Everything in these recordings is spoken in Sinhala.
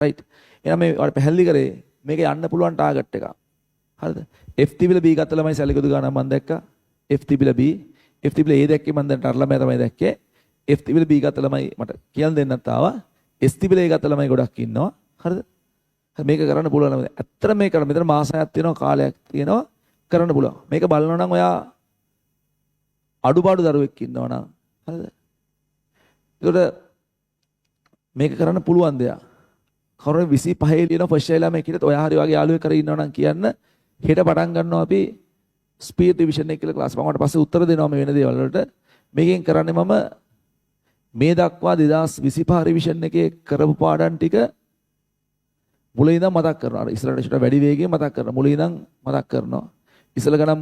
රයිට්. එහෙනම් මේ ඔයාලට පැහැදිලි කරේ මේක යන්න පුළුවන් ටාගට් එක. හරිද? F තිබිලා B ගත්ත ළමයි සැලකුදු ගන්න මම දැක්කා. F තිබිලා B, F තිබිලා A දැක්කේ මම දැන් අර ළමයා තමයි දැක්කේ. F තිබිලා B ගත්ත ළමයි මට කියන්න දෙන්නත් ආවා. S තිබිලා A ගත්ත ළමයි ගොඩක් ඉන්නවා. හරිද? මේක කරන්න පුළුවන් නේද? ඇත්තට මේක කරන්න මෙතන මාසයක් තියෙනවා කාලයක් තියෙනවා කරන්න පුළුවන්. මේක බලනවා නම් ඔයා අඩුපාඩු දරුවෙක් ඉන්නවා නම් හරිද? ඒකට මේක කරන්න පුළුවන් දෙයක්. කවුරු 25 ලියන ෆස්ට් යාලා මේ කිව්වොත් ඔයා හරි වගේ යාළුවෙක් කරේ ඉන්නවා නම් කියන්න හෙට පටන් ගන්නවා අපි ස්පීඩ් රිවිෂන් එක කියලා ක්ලාස් මම වට පස්සේ උත්තර දෙනවා මේ වෙන දේවල් වලට. මේකෙන් කරන්නේ මම මේ දක්වා 2025 රිවිෂන් එකේ කරපු පාඩම් ටික මුලින් ඉඳන් මතක් කරනවා. අර ඉස්සරහට ඉස්සරහට වැඩි වේගයෙන් මතක් කරනවා. මුලින් ඉඳන් මතක් කරනවා. ඉස්සල ගණන්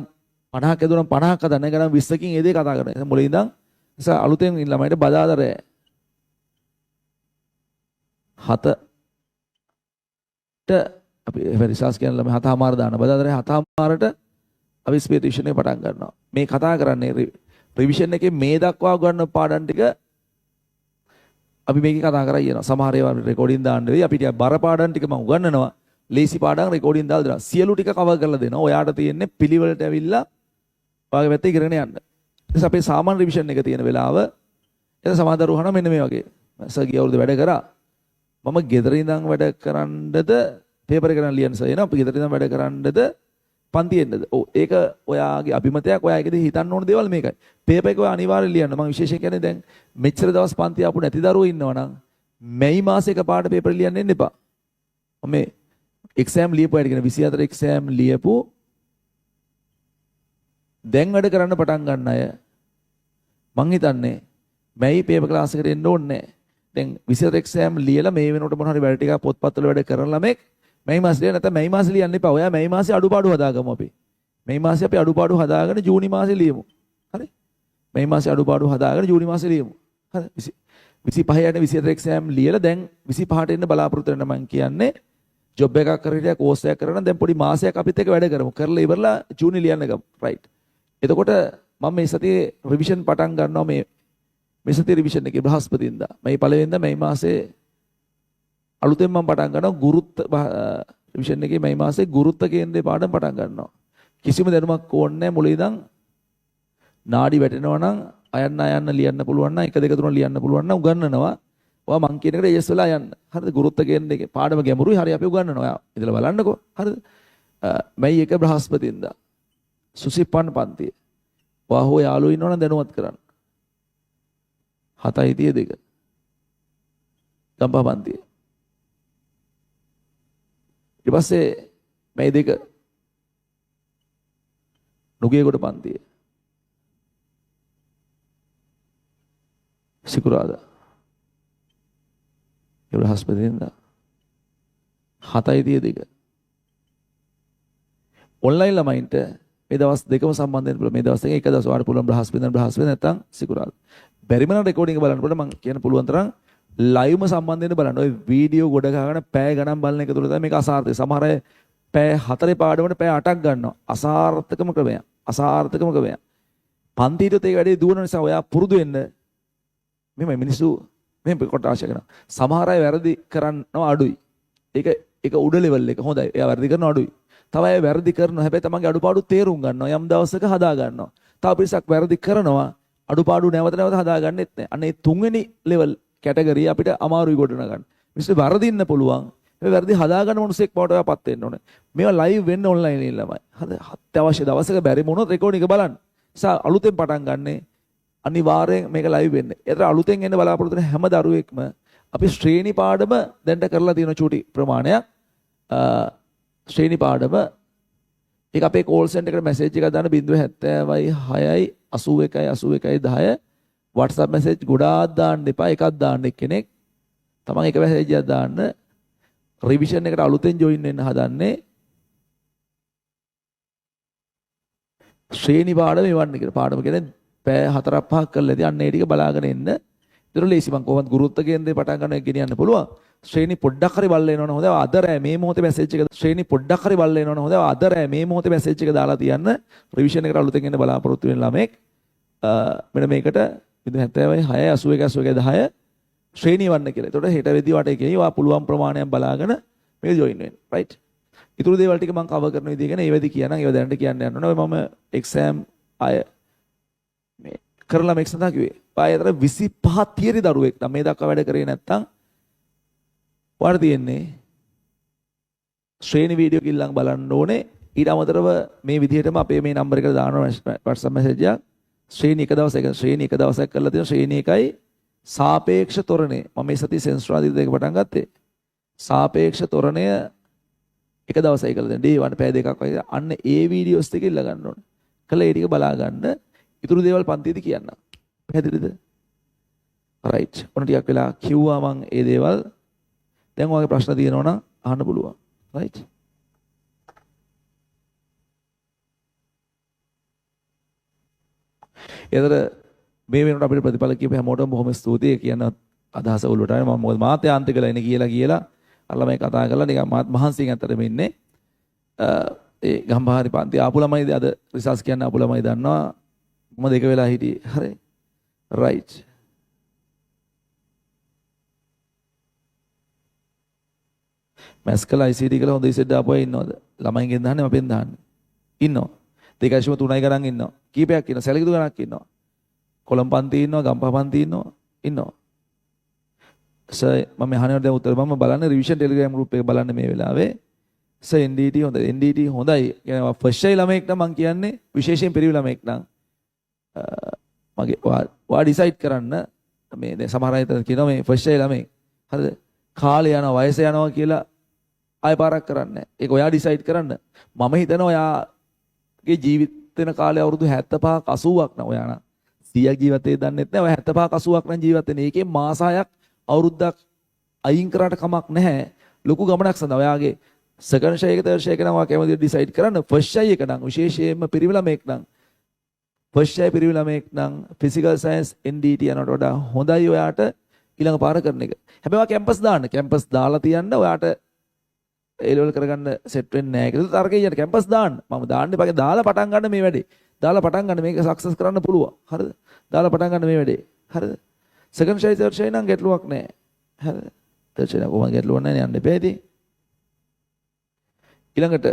50ක් ඇදුණම් 50ක් හදන්න ගණන් 20කින් ඒ දේ කතා කරනවා. මුලින් ඉඳන් නිසා අලුතෙන් ළමයිට බදාදර 7ට අපි රිසර්ච් කියන ළමයි 7:00 දාන බදාදර 7:00ට අපි ස්පීඩ් රිවිෂන් එක පටන් ගන්නවා. මේ කතා කරන්නේ රිවිෂන් එකේ මේ දක්වා ගන්න පාඩම් ටික අපි මේකේ කතා කරා කියනවා. සමහර ඒවා රෙකෝඩින් දාන්න වෙයි. අපි ටික බර පාඩම් ටික මම උගන්වනවා. ලේසි පාඩම් රෙකෝඩින් දාලා දෙනවා. සියලු ටික කවර් කරලා දෙනවා. ඔයාට තියෙන්නේ පිළිවෙලට ඇවිල්ලා ඔයාගේ පැත්තේ ඉගෙන යන්න. ඊට අපේ සාමාන්‍ය රිවිෂන් එක තියෙන වෙලාව එතන සමහර උහන මෙන්න මේ වගේ. සර් ගිය අවුරුද්ද වැඩ කරා. මම ගෙදර ඉඳන් වැඩ කරන්නද පේපර් එක ගන්න ලියන්න සර් එනවා. අපි ගෙදර ඉඳන් වැඩ කරන්නද පන්ති එන්නද? ඔව් ඒක ඔයාගේ අභිමතයක්. ඔයාගේදී හිතන්න ඕන දේවල් මේකයි. පේපර් එක ඔයා අනිවාර්යයෙන් ලියන්න. මම විශේෂයෙන් කියන්නේ දැන් මෙච්චර දවස් පන්ති ආපු නැති දරුවෝ ඉන්නවනම් මැයි මාසේ එකපාරට පේපර් ලියන්න එන්න එපා. මම මේ එක්සෑම් ලියපු අයට කියන 24 එක්සෑම් ලියපු දැන් වැඩ කරන්න පටන් ගන්න අය මං හිතන්නේ මැයි පේපර් ක්ලාස් එකට එන්න ඕනේ නැහැ. දැන් 24 එක්සෑම් ලියලා මේ වෙනකොට මොන හරි වැඩ ටිකක් පොත්පත්වල වැඩ කරන ළමෙක් මැයි මාසේ නැත්නම් මැයි මාසේ ලියන්න එපා. ඔයා මැයි මාසේ අඩුපාඩු හදාගමු අපි. මැයි මාසේ අපි අඩුපාඩු හදාගෙන ජූනි මාසේ ලියමු. හරි? මැයි මාසේ අඩුපාඩු හදාගෙන ජූනි මාසේ ලියමු. හරි? 25 යන 24 එක්සෑම් ලියලා දැන් 25ට එන්න බලාපොරොත්තු වෙන මං කියන්නේ ජොබ් එකක් කරලා කෝස් එකක් කරලා දැන් පොඩි මාසයක් අපිත් එක්ක වැඩ කරමු. කරලා ඉවරලා ජූනි ලියන්න ගමු. රයිට්. එතකොට මම මේ සතියේ රිවිෂන් පටන් ගන්නවා මේ සතියේ රිවිෂන් එකේ බ්‍රහස්පතින්දා. මේ පළවෙනිදා මේ මාසේ අලුතෙන් මම පටන් ගන්නවා ගුරුත්ව රිවිෂන් එකේ මේ මාසේ ගුරුත්ව කේන්ද්‍රේ පාඩම් පටන් ගන්නවා. කිසිම දැනුමක් ඕනේ නැහැ මුලින් ඉඳන් නාඩි වැටෙනවා නම් අයන්න ලියන්න පුළුවන් නම් 1 2 3 ලියන්න පුළුවන් නම් උගන්වනවා. ඔයා මං කියන එකට yes වෙලා යන්න. හරිද? ගුරුත්ව කේන්ද්‍රයේ පාඩම ගැඹුරුයි. හරි අපි උගන්වනවා. ඔයා ඉතල බලන්නකෝ. හරිද? මේ එක බ්‍රහස්පතින්දා සුසිප්පන්න පන්තිය. ඔයා හොය යාළුවෝ ඉන්නවනම් දැනුවත් කරන්න. 7:32 ගම්පහ පන්තිය. ඊට පස්සේ මේ දෙක නුගේගොඩ පන්තිය. සිකුරාදා. ඒ බ්‍රහස්පතින්දා 7:32 ඔන්ලයින් ළමයින්ට මේ දවස් දෙකම සම්බන්ධ වෙන්න පුළුවන්. මේ දවස් දෙකේ එක දවස් වාර පුළුවන් බ්‍රහස්පතින්දා නැත්නම් සිකුරාදා. බැරිම නම් රෙකෝඩින් එක බලනකොට මම කියන පුළුවන් තරම් ලයිව්ම සම්බන්ධ වෙන්න බලන්න. ඔය වීඩියෝ ගොඩ ගහගෙන පැය ගණන් බලන එක තුළ තමයි මේක අසාර්ථක. සමහර අය පැය 4 පාඩමකට පැය 8ක් ගන්නවා. අසාර්ථකම ක්‍රමයක්. අසාර්ථකම ක්‍රමයක්. පන්තියට ඒ වැඩේ දුවන නිසා ඔයා පුරුදු වෙන්න මේ මිනිස්සු මේ කොට ආශය කරනවා. සමහර අය වැරදි කරනවා අඩුයි. ඒක උඩ ලෙවල් එක හොඳයි. එයා වැරදි කරනවා අඩුයි. තව අය වැරදි කරනවා. හැබැයි තමන්ගේ අඩුපාඩු තේරුම් ගන්නවා. යම් දවසක හදා ගන්නවා. තව පිරිසක් වැරදි කරනවා. අඩුපාඩු නැවත හදාගන්නෙත් නැහැ. අනේ තුන්වෙනි ලෙවල් කැටගරිය අපිට අමාරුයි ගොඩනගන්න. මිනිස්සු වරදින්න පුළුවන්. මේ වැරදි හදාගන්න මොනසෙක් බවට ඔයාපත් වෙන්න ඕනේ. මේවා ලයිව් වෙන්න ඔන්ලයින් ඉන්න ළමයි. හරි අත්‍යවශ්‍ය දවසක බැරි මොනොත් රෙකෝඩින් එක බලන්න. නිසා අලුතෙන් පටන් ගන්නෙ අනිවාර්යෙන් මේක ලයිව් වෙන්න. ඒතර අලුතෙන් එන්න බලාපොරොත්තු වෙන හැම දරුවෙක්ම අපි ශ්‍රේණි පාඩම දැන්ට කරලා තියෙන චූටි ප්‍රමාණයක් ශ්‍රේණි පාඩම ඒක අපේ කෝල් සෙන්ටර් එකට මැසේජ් එකක් දාන්න 070යි 6යි 81යි 81යි 10 WhatsApp message ගොඩාක් දාන්න එපා. එකක් දාන්න එක්කෙනෙක්. තමන් එක message එකක් දාන්න. රිවිෂන් එකට අලුතෙන් join වෙන්න හදන්නේ. ශ්‍රේණි පාඩම එවන්න කියලා. පාඩම කියන්නේ පැය 4-5ක් කරලා ඉතින් අන්න ඒ ටික බලාගෙන එන්න. ඒතර ලේසි මං කොහොමද ගුරුත්ව කේන්ද්‍රේ පටන් ගන්න එක ගෙනියන්න පුළුවන්. ශ්‍රේණි පොඩ්ඩක් හරි බලලා එනවනේ හොඳයි. අද රෑ මේ මොහොතේ මැසේජ් එක ශ්‍රේණි පොඩ්ඩක් හරි බලලා එනවනේ හොඳයි. අද රෑ මේ මොහොතේ මැසේජ් එක දාලා තියන්න. රිවිෂන් එකට අලුතෙන් එන්න බලාපොරොත්තු වෙන ළමෙක් මෙන්න මේකට 70යි 6යි 81යි 10 ශ්‍රේණිය වන්න කියලා. එතකොට හෙට වෙද්දී වට එකේ ඔයා පුළුවන් ප්‍රමාණයක් බලාගෙන මේක ජොයින් වෙන්න. රයිට්. ඊටු දේවල් ටික මම කවර් කරන විදිහ ගැන ඒ වෙද්දී කියනනම් ඒව දැනට කියන්න යන්න ඕනේ. මම එක්සෑම් අය මේ කරලා මේක සඳහා කිව්වේ. පායතර 25 තියරි දරුවෙක් නම් මේ දක්වා වැඩ කරේ නැත්තම් වාට තියෙන්නේ ශ්‍රේණි වීඩියෝ කිල්ලන් බලන්න ඕනේ. ඊට අමතරව මේ විදිහටම අපේ මේ නම්බර එකට දාන WhatsApp message එකක් ශ්‍රේණි එක දවසක ශ්‍රේණි එක දවසක් කරලා තියෙන ශ්‍රේණි එකයි සාපේක්ෂ තොරණේ මම මේ සති සෙන්ස්ට්‍රාදී දෙක පටන් ගත්තේ. සාපේක්ෂ තොරණය එක දවසයි කරලා දෙන්න. ඩේ 1 පැය දෙකක් වගේ අන්න ඒ වීඩියෝස් ටික ඉල්ල ගන්න ඕනේ. කළා ඒ ටික බලා ගන්න. ඊටු දේවල් පන්තියේදී කියන්න. පැහැදිලිද? රයිට්. ඔන්න ටිකක් වෙලා කිව්වා මම ඒ දේවල්. දැන් ඔයාගේ ප්‍රශ්න තියෙනවා නම් අහන්න පුළුවන්. රයිට්. ඒතර මේ වෙනකොට අපිට ප්‍රතිඵල කියපු හැමෝටම බොහොම ස්තුතියි කියන අදහස ඔළුවට ආවේ. මම මොකද මාත් යාන්ත්‍රිකලා එන්නේ කියලා අර ළමයි කතා කරලා නිකන් මාත් මහන්සියෙන් අතරම ඉන්නේ. ඒ ගම්භාරි පන්ති ආපු ළමයි අද රිසර්ච් කියන්න ආපු ළමයි දන්නවා මම දෙක වෙලා හිටියේ. හරි. රයිට්. මැස්කල ICD කියලා හොඳ ඉසෙඩ් ආපුවා ඉන්නවද? ළමයින්ගෙන් දහන්නේ අපෙන් දහන්නේ. ඉන්නවා. 2.3 ගණන් ඉන්නවා. කීපයක් ඉන්නවා. සැලකිලි ගණනක් ඉන්නවා. කොළඹ පන්ති ඉන්නවා, ගම්පහ පන්ති ඉන්නවා. සර් මම අහන්නේ දැන් උත්තර මම බලන්න රිවිෂන් ටෙලිග්‍රෑම් ගෲප් එක බලන්න මේ වෙලාවේ. සර් NDT හොඳයි. NDT හොඳයි. කියන්නේ ෆස්ට් ෂයි ළමෙක් නම් මම කියන්නේ විශේෂයෙන් පිරිවි ළමෙක් නම් මගේ ඔයා ඩිසයිඩ් කරන්න මේ දැන් සමහර අය කියනවා මේ ෆස්ට් ෂයි ළමෙක්. හරිද? කාලේ යනවා, වයස යනවා කියලා ආය පාරක් කරන්නේ. ඒක ඔයා ඩිසයිඩ් කරන්න. මම හිතනවා ඔයාගේ ජීවිත වෙන කාලේ අවුරුදු 75ක් 80ක් නම් ඔයා නම් 100ක් ජීවත් වෙයි දන්නෙත් නැහැ. ඔය 75ක් 80ක් නම් ජීවත් වෙන්නේ. ඒකේ මාස 6ක් අවුරුද්දක් අයින් කරාට කමක් නැහැ. ලොකු ගමනක් සඳහා ඔයාගේ සෙකන්ඩ් ෂයි එක තර්ඩ් ෂයි එක නම් ඔයා කැමති ඩිසයිඩ් කරන්න. ෆස්ට් ෂයි එක නම් විශේෂයෙන්ම පිරිවි ළමෙක් නම් ෆස්ට් ෂයි පිරිවි ළමෙක් නම් ෆිසිකල් සයන්ස් NDT යනට වඩා හොඳයි ඔයාට ඊළඟ පාර කරන එක. හැබැයි ඔයා කැම්පස් දාන්න. කැම්පස් දාලා තියන්න ඔයාට ඒ ලෙවල් කරගන්න සෙට් වෙන්නේ නැහැ කියලා තරකේ යන කැම්පස් දාන්න. මම දාන්න එපා. දාලා පටන් ගන්න මේ වැඩේ. දාලා පටන් ගන්න මේක සක්සස් කරන්න පුළුවන්. හරිද? දාලා පටන් ගන්න මේ වැඩේ. හරිද? සෙකන්ඩ් ෂයි තර්ඩ් ෂයි නම් ගැටලුවක් නැහැ. හරිද? තර්ඩ් ෂයි නම් කොහොමද ගැටලුවක් නැහැ යන්න එපා ඉතින්. ඊළඟට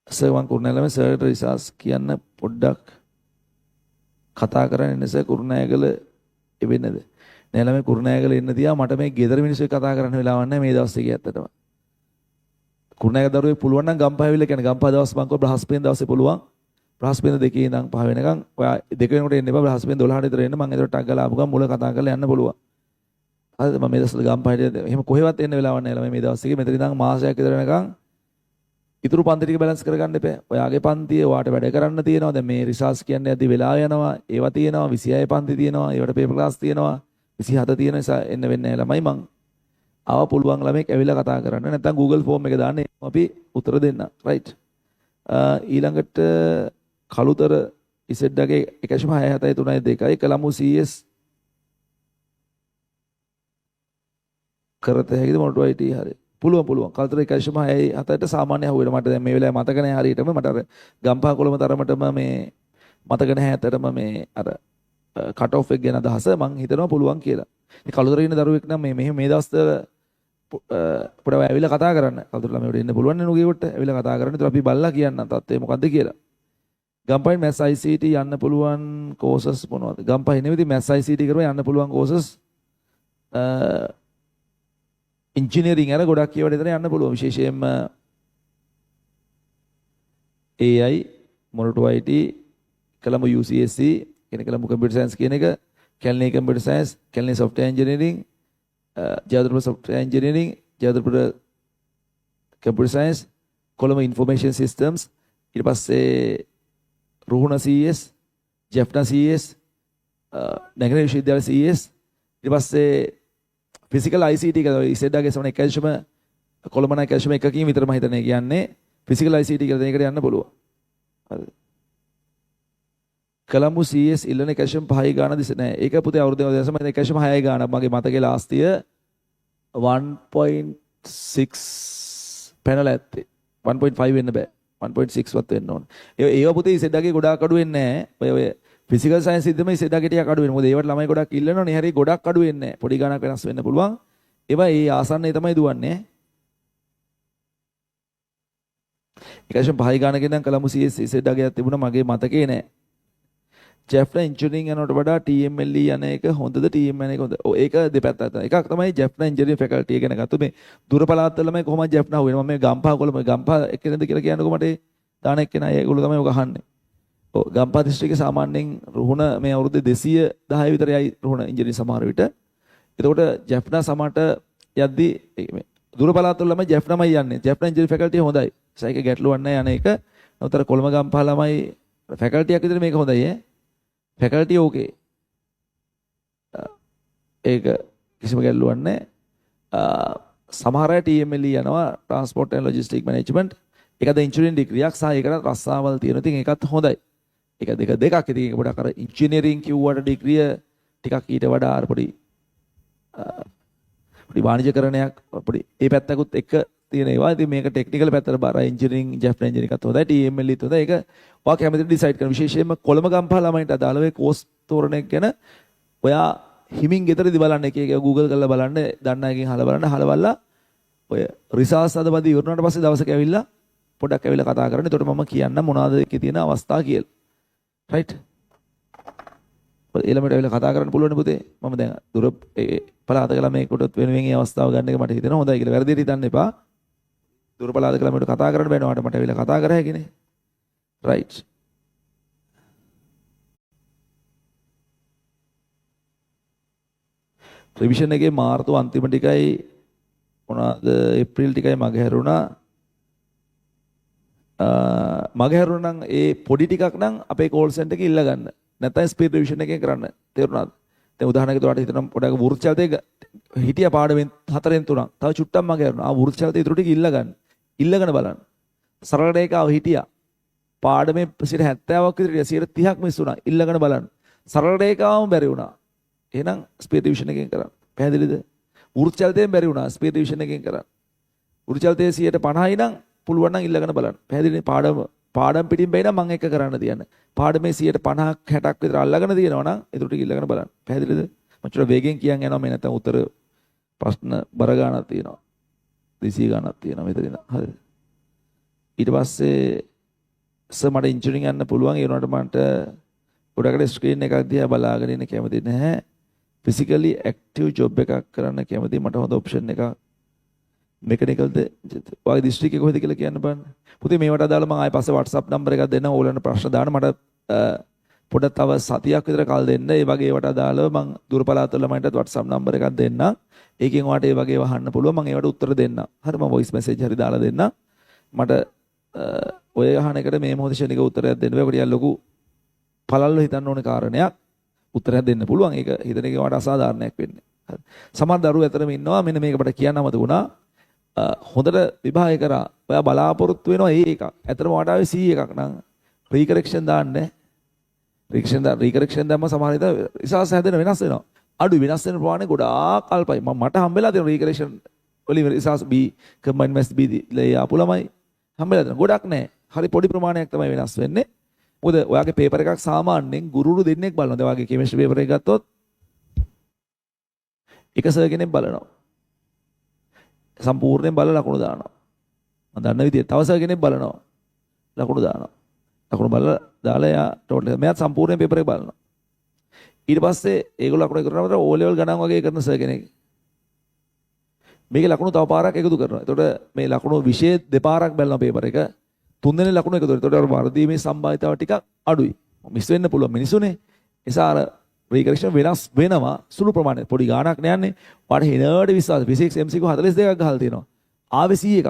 සර් වන් කුරුණෑගල සර්ට රිසර්ච් කියන්න පොඩ්ඩක් කතා කරන්නේ නැස කුරුණෑගල එවෙන්නද නෑ ළමයි කුරුණෑගල එන්න තියා මට මේ ගෙදර මිනිස්සු කතා කරන්න වෙලාවක් නැහැ මේ දවස් ටිකේ ඇත්තටම කුරුණෑගල දරුවෙක් පුළුවන් නම් ගම්පහ ඇවිල්ලා කියන්නේ ගම්පහ දවස් මං කෝ බ්‍රහස්පතින්දා දවසේ පුළුවන් බ්‍රහස්පතින්දා 2 ඉඳන් 5 වෙනකන් ඔයා 2 වෙනකොට එන්න එපා බ්‍රහස්පතින්දා 12ට විතර එන්න මං එතකොට ටක් ගාලා ආපු ගමන් මුල කතා කරලා යන්න පුළුවන් හරිද මම මේ දවස්වල ගම්පහට එහෙම කොහෙවත් එන්න වෙලාවක් නැහැ ළමයි මේ දවස් ටිකේ මෙතන ඉඳන් මාසයක් විතර වෙනකන් ඉතුරු පන්ති ටික බැලන්ස් කරගන්න එපා. ඔයාගේ පන්තියේ ඔයාට වැඩ කරන්න තියෙනවා. දැන් මේ රිසර්ච් කියන්නේ ඇද්දි වෙලා යනවා. ඒවා තියෙනවා 26 පන්ති තියෙනවා. ඒවට පේපර් ක්ලාස් තියෙනවා. 27 තියෙන නිසා එන්න වෙන්නේ නැහැ ළමයි මං. ආව පුළුවන් ළමෙක් ඇවිල්ලා කතා කරන්න. නැත්නම් Google form එක දාන්න අපි උත්තර දෙන්න. right. ඊළඟට කළුතර ඉසෙඩ්ඩගේ 1.673 කලමු CS කරත හැකිද මොනට IT හරිය. පුළුවන් කල්තර 1.6ට සාමාන්‍ය අහුවෙන මට දැන් මේ වෙලාවේ මතක නැහැ හරියටම මට අර ගම්පහ කොළඹ තරමටම මේ මතක නැහැ ඇත්තටම මේ අර කට් ඔෆ් එක ගැන අදහස මං හිතනවා පුළුවන් කියලා. ඉතින් කළුතර ඉන්න දරුවෙක් නම් මේ දවස්වල පොඩ්ඩක් ඇවිල්ලා කතා කරන්න. කළුතර ළමයට එන්න පුළුවන් නේ නුගේකට ඇවිල්ලා කතා කරන්න. ඒතර අපි බලලා කියන්නම් තත්ත්වය මොකද්ද කියලා. ගම්පහින් මැස් ICT යන්න පුළුවන් කෝසස් මොනවද? ගම්පහින් නෙවෙයි මැස් ICT කරලා යන්න පුළුවන් කෝසස් ඉංජිනේරින් අර ගොඩක් කියවට එතන යන්න පුළුවන් විශේෂයෙන්ම AI මොනටෝ IT කලමු UCSC කියන කලමු කම්පියුටර් සයන්ස් කියන එක Kelaniya computer science Kelaniya software engineering Jayawardena software engineering Jayawardena computer science Colombo information systems ඊට පස්සේ රුහුණ CS ජෙෆ්නා CS නැගෙනහිර විශ්වවිද්‍යාල CS ඊට පස්සේ ෆිසිකල් ICT එක ඉසෙඩ්ඩාගේ සමන 1 කොළඹ 1.1කින් විතර මම හිතන්නේ කියන්නේ ෆිසිකල් ICT කියලා දෙයකට යන්න පුළුවන්. හරිද? කොළඹ CS ඉල්ලන 1.5 ගාන දිස නෑ. ඒක පුතේ අවුරුද්දේ දැසම 1.6 ගාන මගේ මතකේ ලාස්ට් ඉයර් 1.6 පැනලා ඇත්තේ. 1.5 වෙන්න බෑ. 1.6 වත් වෙන්න ඕන. ඒව පුතේ ඉසෙඩ්ඩාගේ ගොඩාක් අඩු වෙන්නේ නැහැ. ඔය ෆිසිකල් සයන්ස් ඉදම ඉසෙඩ්ඩාගේ ටිකක් අඩු වෙනවා. මොකද ඒවට ළමයි ගොඩක් ඉල්ලනවනේ. හරි ගොඩක් අඩු වෙන්නේ නැහැ. පොඩි ගණක් වෙනස් වෙන්න පුළුවන්. ඒවා ඒ ආසන්නයේ තමයි දුවන්නේ. 1.5 ගණනකින් නම් කලමු CS ඉසෙඩ්ඩාගේ තිබුණා මගේ මතකේ නැහැ. ජෙෆ්නා ඉන්ජිනියරින් යනවට වඩා TMLE යන එක හොඳද TM යන එක හොඳද? ඔව් ඒක දෙපැත්තක් තමයි. එකක් තමයි ජෙෆ්නා ඉන්ජිනියරින් ෆැකල්ටි එක ගැන ගත්තොත් මේ දුර පළාත් වල ළමයි කොහොමද ජෙෆ්නා හුවෙන්නේ? මම මේ ගම්පහ කොළඹ ගම්පහ එක්කෙනෙක්ද කියලා කියන්නකෝ මට දාන එක්කෙනා ඒගොල්ලෝ තමයි ඔක අහන්නේ. ඔව් ගම්පහ දිස්ත්‍රික්කේ සාමාන්‍යයෙන් රුහුණ මේ අවුරුද්දේ 210 විතර යයි රුහුණ ඉන්ජිනියරින් සමහර විට. එතකොට ජෙෆ්නා සමහරට යද්දි මේ දුර පළාත් වල ළමයි ජෙෆ්නාමයි යන්නේ. ජෙෆ්නා ඉන්ජිනියරින් ෆැකල්ටි හොඳයි. ඒක ගැටලුවක් නැහැ යන එක. නමුත් කොළඹ ගම්පහ ළමයි ෆැකල්ටියක් විතර මේක හොඳයි ඈ. ෆැකල්ටි ඕකේ. ඒක කිසිම ගැටලුවක් නැහැ. සමහර අය TMLE යනවා ට්‍රාන්ස්පෝර්ට් ඇන්ඩ් ලොජිස්ටික් මැනේජ්මන්ට්. ඒකද ඉන්ජිනියරින් ඩිග්‍රියක් සහ ඒකට රස්සාවල් තියෙනවා. ඉතින් ඒකත් හොඳයි. ඒක දෙකක්. ඉතින් ඒක පොඩක් අර ඉන්ජිනියරින් කිව්වට ඩිග්‍රිය ටිකක් ඊට වඩා අර පොඩි වාණිජකරණයක් පොඩි ඒ පැත්තකුත් එක තියෙන ඒවා. ඉතින් මේක ටෙක්නිකල් පැත්තට බාරයි ඉන්ජිනියරින් ජෙෆ්නා ඉන්ජිනියරින් එකත් හොඳයි. TMLE ත් හොඳයි. ඒක ඔයා කැමතිද ඩිසයිඩ් කරන්න. විශේෂයෙන්ම කොළඹ ගම්පහ ළමයින්ට අදාළව ඒ කෝස් තෝරන එක ගැන ඔයා හිමින් ගෙදරදී බලන්න එක Google කරලා බලන්න දන්න එකකින් අහලා බලන්න අහලවල්ලා ඔය රිසර්ච් අදපදි ඉවරනාට පස්සේ දවසක ඇවිල්ලා පොඩ්ඩක් ඇවිල්ලා කතා කරන්න. එතකොට මම කියන්න මොනවද ඒකේ තියෙන අවස්ථා කියලා. රයිට්. ඊළඟට ඇවිල්ලා කතා කරන්න පුළුවන් පුතේ. මම දැන් දුර පළාතක ළමයෙකුට වෙනුවෙන් මේ අවස්ථාව ගන්න එක මට හිතෙනවා හොඳයි කියලා. වැරදියට හිතන්න එපා. දුර පළාතක ළමයට කතා කරන්න බෑනවාට මට ඇවිල්ලා කතා කර හැකිනේ. රයිට්. රිවිෂන් එකේ මාර්තු අන්තිම ටිකයි මොනවාද ඒප්‍රිල් ටිකයි මගහැරුණා. මගහැරුණා නම් ඒ පොඩි ටිකක් නම් අපේ කෝල් සෙන්ටර් එකේ ඉල්ල ගන්න. නැත්නම් ස්පීඩ් රිවිෂන් එකෙන් කරන්න. තේරුණාද? දැන් උදාහරණයකට ඔයාලට හිතනවා පොඩක් වෘත්තිචලිතේ හිටිය පාඩමෙන් 4න් 3ක්. තව චුට්ටක් මගහැරුණා. ආ වෘත්තිචලිතේ ඊටු ටික ඉල්ල ගන්න. ඉල්ලගෙන බලන්න. සරල රේඛාව හිටියා. පාඩමේ 70ක් විතර 30ක් මිස් වුණා. ඉල්ලගෙන බලන්න. සරල රේඛාවම බැරි වුණා. එහෙනම් ස්පීඩ් රිවිෂන් එකෙන් කරන්න. පැහැදිලිද? වෘත්තිචලිතයෙන් බැරි වුණා. ස්පීඩ් රිවිෂන් එකෙන් කරන්න. වෘත්තිචලිතයේ 50%යි නම් පුළුවන් නම් ඉල්ලගෙන බලන්න. පැහැදිලිනේ? පාඩම් පිටින් බැයි නම් මම එක කරන්න තියන්න. පාඩමේ 50%ක් 60ක් විතර අල්ලගෙන තියෙනවා නම් ඒ ටික ඉල්ලගෙන බලන්න. පැහැදිලිද? මචං වේගෙන් කියන් යනවා මේ නැත්නම් උත්තර ප්‍රශ්න බර ගන්නක් තියෙනවා. 200 ගණනක් තියෙනවා මෙතන. හරිද? ඊට පස්සේ මට ඉන්ජිනියරින් යන්න පුළුවන්. ඒ වුණාට මට ගොඩකට ස්ක්‍රීන් එකක් දිහා බලාගෙන ඉන්න කැමති නැහැ. ෆිසිකලි ඇක්ටිව් ජොබ් එකක් කරන්න කැමති. මට හොඳ ඔප්ෂන් එකක් මෙකනිකල්ද ඔයාගේ දිස්ත්‍රික්කේ කොහෙද කියලා කියන්න බලන්න. පුතේ මේවට අදාළ මම ආයෙ පස්සේ WhatsApp නම්බර එකක් දෙන්නම්. ඕගොල්ලන්ට ප්‍රශ්න දාන්න මට පොඩක් තව සතියක් විතර කල් දෙන්න. ඒ වගේ ඒවට අදාළව මම දුර පළාත් වල ළමයින්ටත් WhatsApp නම්බර එකක් දෙන්නම්. ඒකෙන් ඔයාලට ඒ වගේ වහන්න පුළුවන්. මම ඒවට උත්තර දෙන්නම්. හරි මම voice message හරි දාලා දෙන්නම්. මට ඔය අහන එකට මේ මොහොතේ ශනික උත්තරයක් දෙන්න බෑ. ඔකට ලොකු පළල්ව හිතන්න ඕනේ කාරණයක්. උත්තරයක් දෙන්න පුළුවන්. ඒක හිතන එකේ වට අසාධාරණයක් වෙන්නේ. හරි. සමහර දරුවෝ ඇතරම ඉන්නවා මෙන්න මේක අපිට කියන්න අමතකුණා. හොඳට විභාගය කරා. ඔයා බලාපොරොත්තු වෙනවා ඒක. ඇතරම වට ආවේ C එකක් නම් රීකරෙක්ෂන් දාන්නේ. රීකරෙක්ෂන් දැම්ම සමහර විට රිසර්ච් හැදෙන වෙනස් වෙනවා. අඩු වෙනස් වෙන ප්‍රමාණය ගොඩාක් අල්පයි. මට හම්බෙලා තියෙන රීකරෙක්ෂන් වලින් රිසර්ච් B කම්බයින්ඩ් මැත්ස් B ලේ ආපු ළමයි හම්බෙලා තියෙන ගොඩක් නැහැ. හරි පොඩි ප්‍රමාණයක් තමයි වෙනස් වෙන්නේ. මොකද ඔයාගේ පේපර් එකක් සාමාන්‍යයෙන් ගුරුවරු දෙන්නෙක් බලනවා. දැන් ඔයාගේ කෙමිස්ට්‍රි පේපර් එක ගත්තොත් එක සර් කෙනෙක් බලනවා. සම්පූර්ණයෙන් බලලා ලකුණු දානවා. මම දන්න විදිහට තව සර් කෙනෙක් බලනවා. ලකුණු දානවා. ලකුණු බලලා දාලා යා ටෝටල් මෙයාත් සම්පූර්ණයෙන් පේපර් එක බලනවා. ඊට පස්සේ ඒගොල්ලෝ ලකුණු කරනකොට O level ගණන් වගේ කරන සර් කෙනෙක්. මේකේ ලකුණු තව පාරක් එකතු කරනවා. එතකොට මේ ලකුණු විෂය දෙපාරක් බලනවා පේපර් එක. තුන්වෙනි ලකුණු එකතු කරනවා. එතකොට වර්ධීමේ සම්භාවිතාව ටිකක් අඩුයි. මිස් වෙන්න පුළුවන් මිනිසුනේ. ඒසා අර රීකරෙක්ෂන් වෙනස් වෙනවා සුළු ප්‍රමාණයක්. පොඩි ගාණක් නෑන්නේ. ඔයාලට හිනවට විශ්වාස ෆිසික්ස් MCQ 42ක් ගහලා තියෙනවා. ආවේ C එකක්.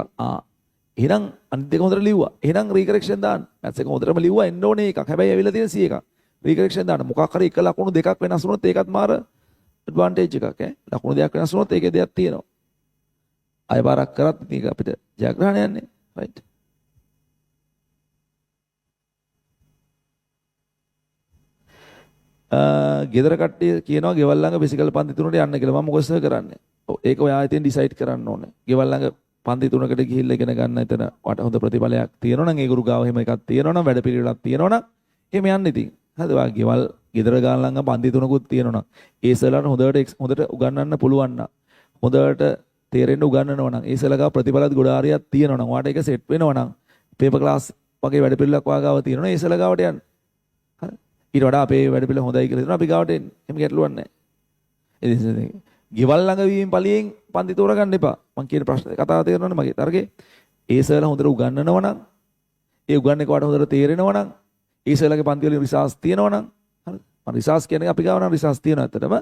එහෙනම් අනිත් දෙක හොඳට ලිව්වා. එහෙනම් රීකරෙක්ෂන් දාන්න. මැත්ස් එක හොඳටම ලිව්වා එන්න ඕනේ එකක්. හැබැයි ඇවිල්ලා තියෙන C එකක්. රීකරෙක්ෂන් දාන්න. මොකක් හරි එක ලකුණු දෙකක් වෙනස් වුණොත් ඒකත් මාර ඇඩ්වාන්ටේජ් එකක් ඈ. ලකුණු දෙකක් වෙනස් වුණොත් ඒකේ දෙයක් තියෙනවා. අය පාරක් කරත් මේක අපිට ජයග්‍රහණය යන්නේ. රයිට්. ගෙදර කට්ටිය කියනවා ගෙවල් ළඟ ෆිසිකල් පන්ති තුනට යන්න කියලා. මම මොකද සර් කරන්නේ? ඔව් ඒක ඔයා ඉතින් ඩිසයිඩ් කරන්න ඕනේ. ගෙවල් ළඟ පන්ති 3කට ගිහිල්ලා ඉගෙන ගන්න එතන වට හොඳ ප්‍රතිඵලයක් තියෙනවා නම් ඒ ගුරු ගාව එහෙම එකක් තියෙනවා නම් වැඩ පිළිවෙලක් තියෙනවා නම් එහෙම යන්න ඉතින්. හරිද? වා ගෙවල් ගෙදර ගාන ළඟ පන්ති 3කුත් තියෙනවා නම් ඒ සර්ලාට හොඳට උගන්වන්න පුළුවන් නම් හොඳට තේරෙන්න උගන්වනවා නම් ඒ සර්ලා ගාව ප්‍රතිඵලත් ගොඩාරියක් තියෙනවා නම් වාට ඒක සෙට් වෙනවා නම් පේපර් ක්ලාස් වගේ වැඩ පිළිවෙලක් වාගාව තියෙනවා නම් ඒ සර්ලා ගාවට යන්න. හරි. ඊට වඩා අපේ වැඩ පිළිවෙල හොඳයි කියලා හිතනවා අපි ගාවට එන්න. එහෙම ගැටලුවක් නැහැ. ඉතින් ගෙවල් ළඟ වීම පළියෙන් පන්ති තෝරගන්න එපා. මම කියන ප්‍රශ්නේ කතාව තේරෙනවනේ මගේ තරගේ. ඒ සර්ලා හොඳට උගන්වනවා නම් ඒ උගන්වන්නේ කාට හොඳට තේරෙනවා නම් ඒ සර්ලාගේ පන්ති වල රිසර්ච් තියෙනවා නම් හරි. මම රිසර්ච් කියන්නේ අපි ගාව නම් රිසර්ච් තියෙනවා ඇත්තටම.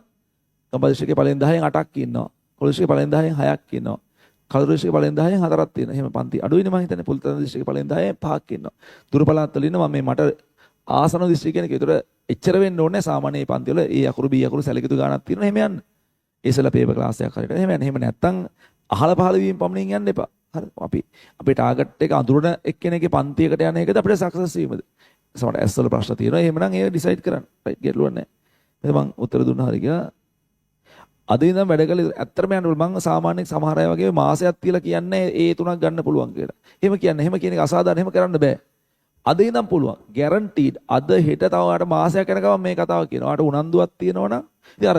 කම්පියුටර් එකේ පළවෙනි 10න් 8ක් ඉන්නවා. කොලොජ් එකේ පළවෙනි 10න් 6ක් ඉන්නවා. කලුරිස් එකේ පළවෙනි 10න් 4ක් තියෙනවා. එහෙම පන්ති අඩුයිනේ මම හිතන්නේ පොලිතන දිස්ත්‍රික්කේ පළවෙනි 10න් 5ක් ඉන්නවා. දුර පළාත් වල ඉන්නවා මම මට ආසන දිස්ත්‍රික්ක කියන එක ඒතර එච්චර වෙන්න ඕනේ සාමාන්‍ය මේ පන්ති වල ඒ අකුරු B අකුරු සැලකිතු ගානක් තියෙනවා. එහෙම යන්න. ඒසලා පේපර් ක්ලාස් එකක් හරියට. එහෙම යන්න. එහෙම නැත්තම් අහල පහල වීම පමණින් යන්න එපා. හරි. අපේ ටාගට් එක අඳුරන එක්කෙනෙක්ගේ පන්තියකට යන එකද අපිට සක්සස් වීමද? සමහර ඇස් වල ප්‍රශ්න තියෙනවා. එහෙමනම් ඒක ඩිසයිඩ් කරන්න. රයිට් ගැටලුවක් නැහැ. මම උත්තර දුන්නා හරි කියලා. අද ඉඳන් වැඩ කළේ ඇත්තටම යනකොට මම සාමාන්‍යයෙන් සමහර අය වගේ මාසයක් තියලා කියන්නේ ඒ 3ක් ගන්න පුළුවන් කියලා. එහෙම කියන්නේ. එහෙම කියන එක අසාධාරණ. එහෙම කරන්න බෑ. අද ඉඳන් පුළුවන්. ගැරන්ටීඩ්. අද හෙට තව ආට මාසයක් යනකම් මේ කතාව කියනවා. ආට උනන්දුවක් තියෙනවා නම් ඉතින් අර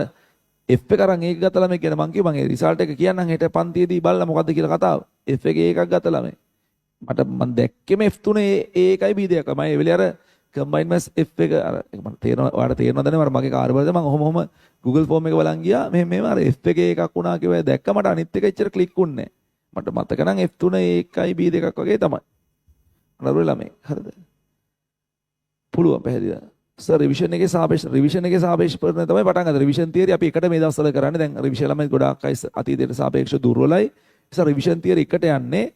F එක අරන් ඒක ගත්ත ළමයි කියන මං කිව්වා මගේ රිසල්ට් එක කියන්නම් හෙට පන්තියේදී බලලා මොකද්ද කියලා කතාව. F එකේ එකක් ගත්ත ළමයි. මම දැක්කෙම F3 ඒකයි B දෙකයි. මම ඒ වෙලේ අර කම්බයින් මැස් F එක අර මම තේරෙනවා ඔයාලට තේරෙනවද නැහැ මගේ කාර්යබලද මම ඔහොම Google form එක බලන් ගියා මෙහෙම අර F එකේ එකක් වුණා කියලා දැක්ක මට අනිත් එක එච්චර ක්ලික් වුණේ නැහැ. මට මතක නම් F3 ඒකයි B දෙකක් වගේ තමයි. අනරුවේ ළමයි. හරිද? පුළුවන් පැහැදිලිද? සර් රිවිෂන් එකේ සාපේක්ෂ පරිණත තමයි පටන් ගන්න. රිවිෂන් තියරි අපි එකට මේ දවස්වල කරන්නේ. දැන් රිවිෂන් ළමයි ගොඩාක් අය අතීතයට සාපේක්ෂව දුර්වලයි. සර් රිවිෂන් තියරි එකට යන්නේ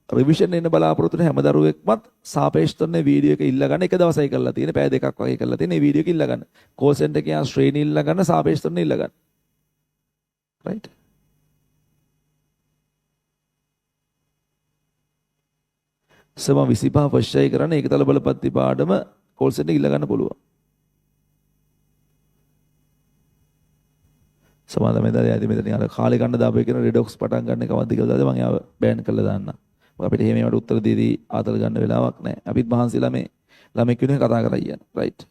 රිවිෂන් එන්න බලාපොරොත්තු වෙන හැම දරුවෙක්මත් සාපේක්ෂතනේ වීඩියෝ එක ඉල්ල ගන්න එක දවසයි කරලා තියෙන. පැය දෙකක් වගේ කරලා තියෙන. මේ වීඩියෝ එක ඉල්ල ගන්න. කෝල් සෙන්ටර් එකේ ශ්‍රේණි ඉල්ල ගන්න සාපේක්ෂතනේ ඉල්ල ගන්න. රයිට්. සම 25 වර්ෂයි කරන්නේ ඒකතල බලපත්ති පාඩම කෝල් සෙන්ටර් ඉල්ල ගන්න පුළුවන්. සමාදම් මෙතන යදී මෙතන අර කාලේ ගන්න දාපේ කියන රෙඩොක්ස් පටන් ගන්න එක වද්දි කියලා දාද මම යාව බෑන් කරලා දාන්න. මොකද අපිට එහෙම ඒවට උත්තර දෙදී ආතල් ගන්න වෙලාවක් නැහැ. අපිත් මහන්සිලා මේ ළමෙක් වෙනුවෙන් කතා කරලා යන්න. රයිට්.